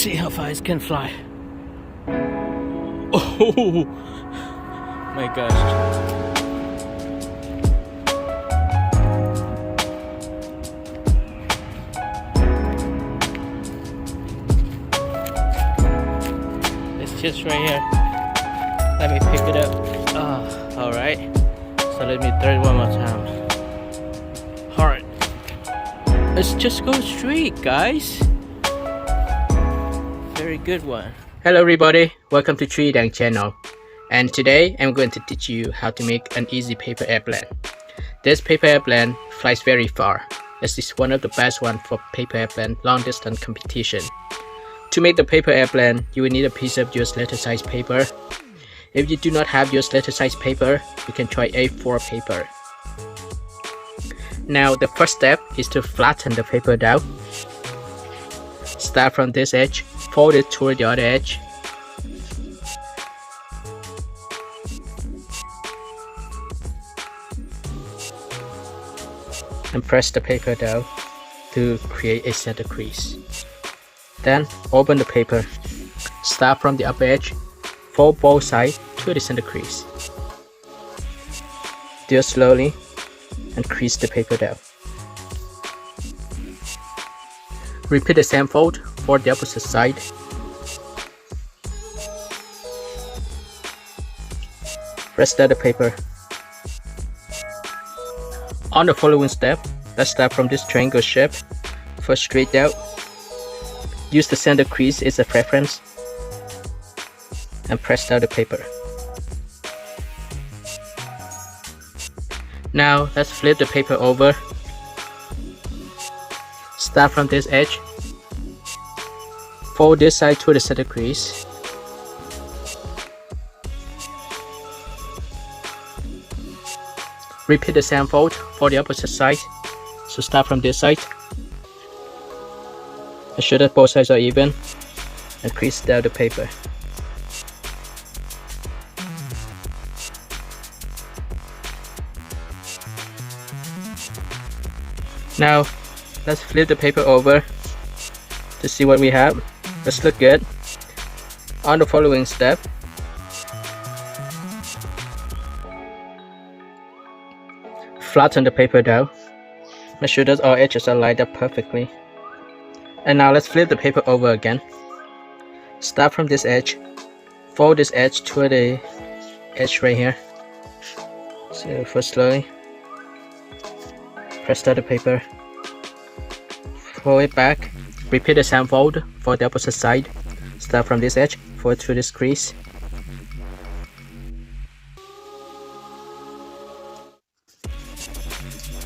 see how far it can fly. Oh my gosh. It's just right here. Let me pick it up. Oh, alright. So let me throw it one more time. Alright. Let's just go straight, guys. Very good one. Hello everybody, welcome to TriKdanG channel. And today I'm going to teach you how to make an easy paper airplane. This paper airplane flies very far. This is one of the best one for paper airplane long distance competition. To make the paper airplane, you will need a piece of US letter size paper. If you do not have US letter size paper, you can try A4 paper. Now the first step is to flatten the paper down. Start from this edge, fold it toward the other edge. And press the paper down to create a center crease. Then open the paper. Start from the upper edge, fold both sides to the center crease. Do it slowly and crease the paper down. Repeat the same fold for the opposite side. Press down the paper. On the following step, let's start from this triangle shape. First straight out. Use the center crease as a reference and press down the paper. Now let's flip the paper over. Start from this edge. Fold this side to the center crease. Repeat the same fold for the opposite side. So start from this side. Ensure that both sides are even and crease down the paper. Now let's flip the paper over to see what we have. Let's look good. On the following step, flatten the paper down. Make sure that all edges are lined up perfectly. And now let's flip the paper over again. Start from this edge. Fold this edge to the edge right here. So first slowly. Press down the paper. Fold it back. Repeat the same fold for the opposite side. Start from this edge. Fold through this crease.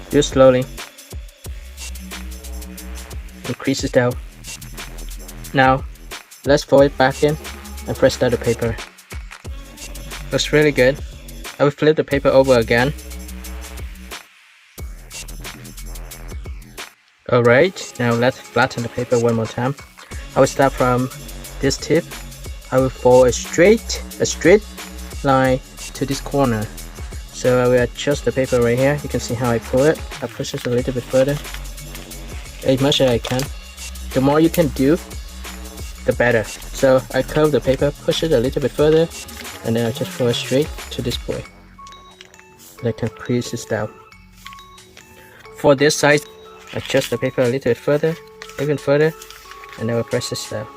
Do it slowly. And crease it down. Now let's fold it back in and press down the paper. Looks really good. I will flip the paper over again. Alright, now let's flatten the paper one more time. I will start from this tip. I will fold a straight line to this corner. So I will adjust the paper right here. You can see how I pull it. I push it a little bit further. As much as I can. The more you can do, the better. So I curve the paper, push it a little bit further, and then I just fold it straight to this point. And I can crease this down. For this side, adjust the paper a little bit further, even further, and then I will press this down.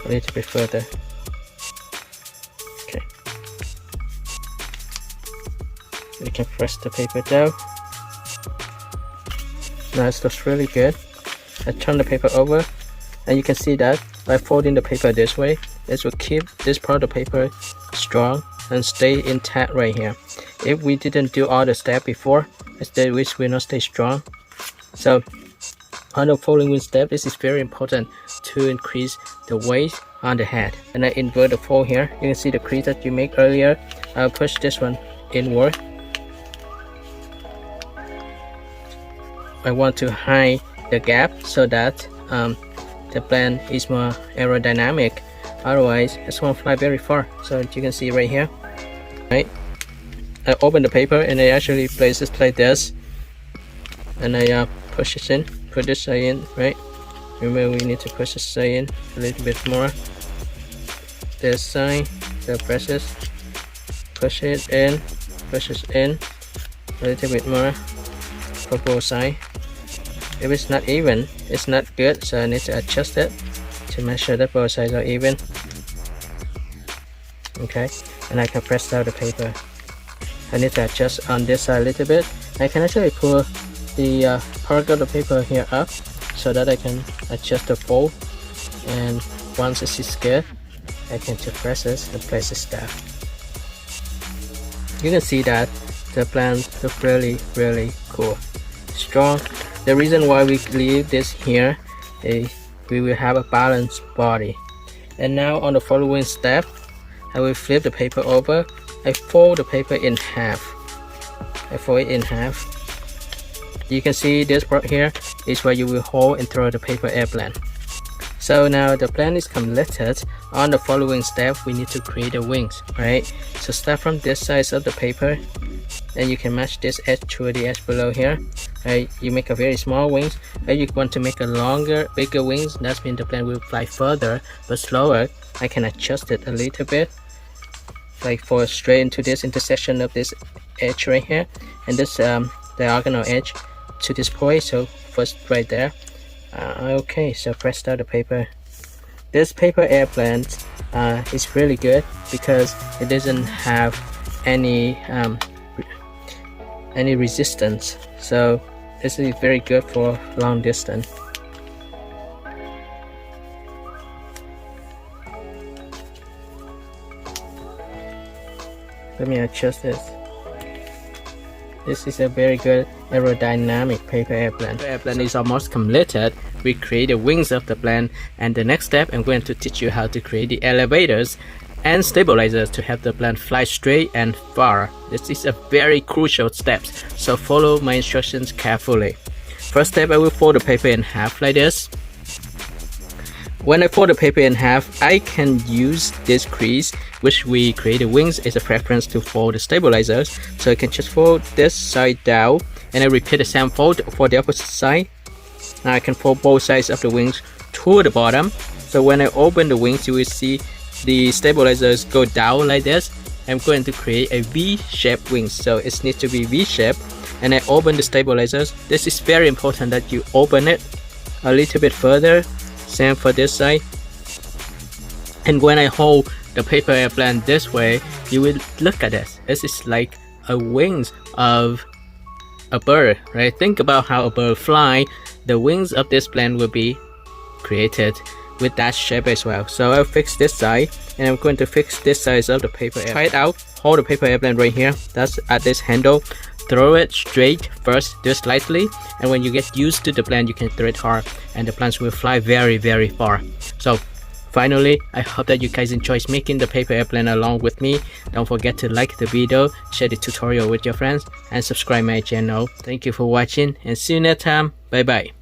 A little bit further. Okay. We can press the paper down. Now it looks really good. I turn the paper over, and you can see that by folding the paper this way, this will keep this part of the paper strong and stay intact right here. If we didn't do all the steps before, which will not stay strong. So on the following step, this is very important to increase the weight on the head. And I invert the fold here. You can see the crease that you make earlier. I'll push this one inward. I want to hide the gap so that the plane is more aerodynamic. Otherwise, it won't fly very far. So you can see right here, right? I open the paper and I actually place it like this, and I push it in, put this side in, right? Remember, we need to push the side in a little bit more. This side, so push it in a little bit more for both sides. If it's not even, it's not good, so I need to adjust it to make sure that both sides are even. Okay, and I can press down the paper. I need to adjust on this side a little bit. I can actually pull the part of the paper here up so that I can adjust the fold, and once it is good, I can just press this and place it down. You can see that the plants look really cool, strong. The reason why we leave this here is we will have a balanced body. And now on the following step, I will flip the paper over. I fold the paper in half. You can see this part here is where you will hold and throw the paper airplane. So now the plane is completed. On the following step, we need to create the wings, right? So start from this size of the paper, and you can match this edge to the edge below here. Right? You make a very small wings. If you want to make a longer, bigger wings, that means the plane will fly further but slower. I can adjust it a little bit, like for straight into this intersection of this edge right here, and this diagonal edge to this point. So first right there. Okay, so press down the paper. This paper airplane is really good because it doesn't have any resistance, so this is very good for long distance. Let me adjust this. This is a very good aerodynamic paper airplane. The airplane is almost completed. We create the wings of the plane, and the next step I'm going to teach you how to create the elevators and stabilizers to have the plane fly straight and far. This is a very crucial step, so follow my instructions carefully. First step, I will fold the paper in half like this. When I fold the paper in half, I can use this crease which we create the wings as a preference to fold the stabilizers. So I can just fold this side down, and I repeat the same fold for the opposite side. Now I can fold both sides of the wings to the bottom. So when I open the wings, you will see the stabilizers go down like this. I'm going to create a V-shaped wings, so it needs to be V-shaped. And I open the stabilizers. This is very important that you open it a little bit further. Same for this side. And when I hold the paper airplane this way, you will look at this. This is like a wings of a bird, right? Think about how a bird fly. The wings of this plane will be created with that shape as well. So I'll fix this side, and I'm going to fix this size of the paper airplane. Try it out. Hold the paper airplane right here. That's at this handle. Throw it straight first, just slightly, and when you get used to the plane, you can throw it hard, and the planes will fly very far. So finally, I hope that you guys enjoyed making the paper airplane along with me. Don't forget to like the video, share the tutorial with your friends, and subscribe my channel. Thank you for watching, and see you next time. Bye bye.